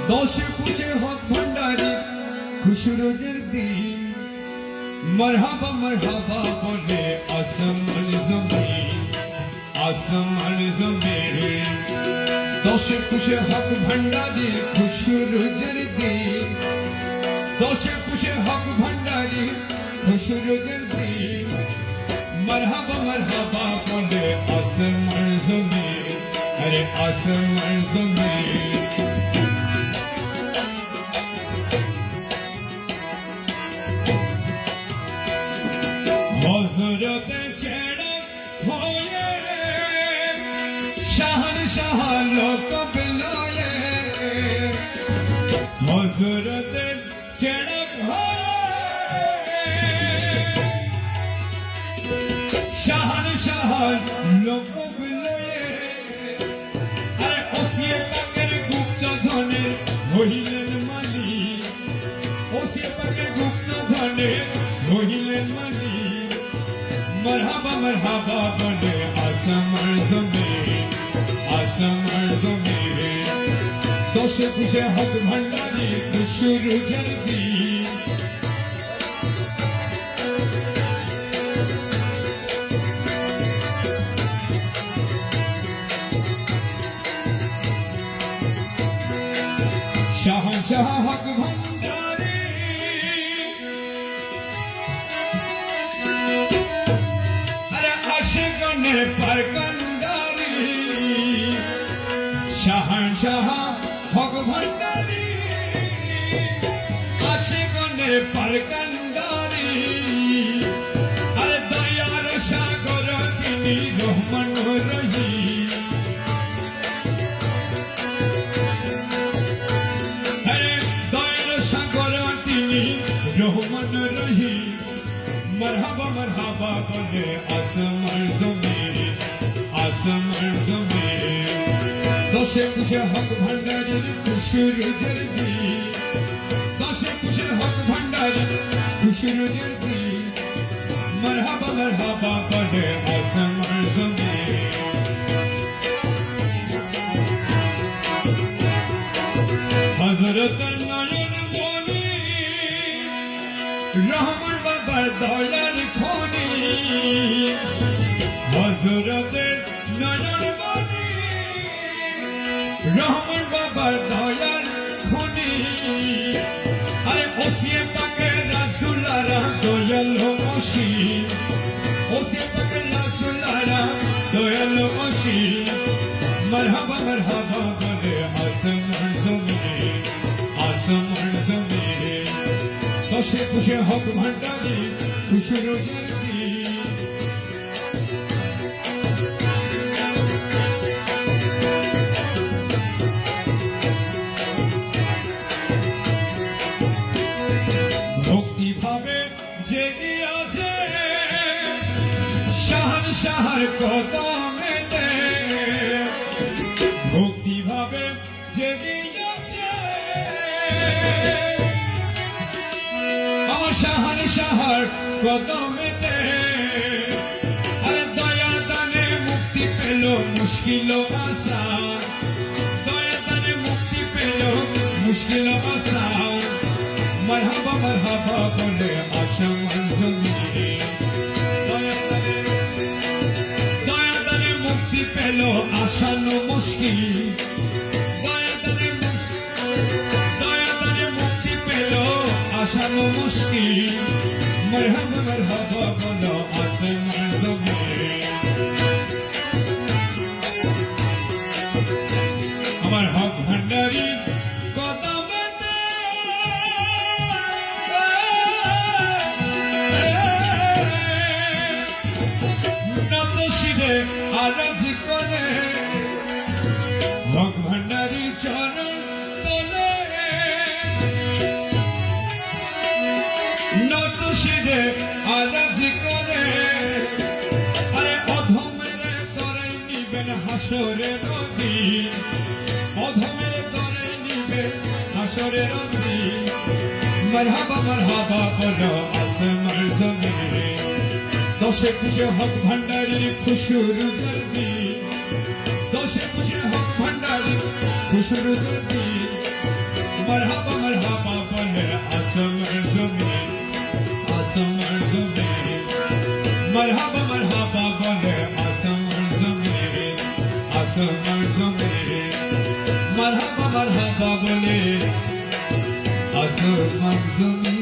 দশে পুজে হক ভান্ডারি খুশরোজের দিন মরহাবা মরহাবা বলে আসমান জমিন আসমান জমিন দশে পুজে হক ভান্ডারি খুশরোজের দিন দশে পুজে হক ভান্ডারি খুশরোজের দিন মরহাবা মরহাবা বলে আসমান জমিন আরে আসমান জমিন হযরতে ছেড়ে হয়ে শাহর শাহ লোক বিলয়ে হযরতে ছেড়ে হয়ে শাহর শাহ লোক বিলয়ে আরে ওসিয়ে পাকের গুপ্ত ধনে হইলেন মালিক ওসিয়ে পাকের গুপ্ত ধনে হইলেন মালিক মরহাবা মরহাবা বলে আসমান জমিন আসমান জমিন দশে পুজে হক ভান্ডারি খুশরোজের দিন শাহজাহ হক ভান্ডারি আরে আশিকনে পার কান্ডারি শাহজাহ হক ভান্ডারি আশিকনে পার কান্ডারি আরে দয়ার সাগর তিনি রহমান রহিম রহমান রহিম মরহাবা মরহাবা বলে আসমান জমিন আসমান জমিন দশে পুজে হক ভান্ডারি খুশরোজের দিন দশে পুজে হক ভান্ডারি খুশরোজের দিন মরহাবা মরহাবা বলে আসমান জমিন হযরত নয়ন রহমান বাবার দয়ার খনি হযরতের নয়ন মনি রহমান বাবার দয়ার খনি আরে ওসিয়ে পাকে রাসূলুল্লাহ দয়াল মসি ওসিয়ে পাকে রাসূলুল্লাহ দয়াল মসি মরহাবা মরহাবা বলে আসমান জমিন আসমান জমিন দশে পুজে হক ভান্ডারি খুশরোজের দিন ভক্তি ভাবে জেগে আছে শাহর শাহর কদমেতে ভক্তি ভাবে জেগে আছে শাহর শাহর কদমেতে আরে দয়া দানে মুক্তি পেল মুশকিল আসান দয়া দানে মুক্তি পেল মুশকিল আসান মরহাবা মরহাবা বলে আসমান জমিন দয়া দানে মুক্তি পেল আসান মুশকিল আসানো মুশকিল মরহাবা মরহাবা বলো আসমান জমিন আমার হক ভান্ডারি কদমেতে নত শিরে আরজ করে হক ভান্ডারি চরণ তলে নত শিরে আরজ করে আরে অধমের করে নিবেন হাসরের দিন অধমের করে নিবেন হাসরের দিন মরহাবা মরহাবা বলো আসমান জমিন দশে পুজে হক ভান্ডারি খুশরোজের দিন দশে পুজে হক ভান্ডারি খুশরোজের দিন मरहबा मरहबा बोले आसमान ज़मीन आसमान ज़मीन मरहबा मरहबा बोले आसमान ज़मीन आसमान ज़मीन मरहबा मरहबा बोले आसमान ज़मीन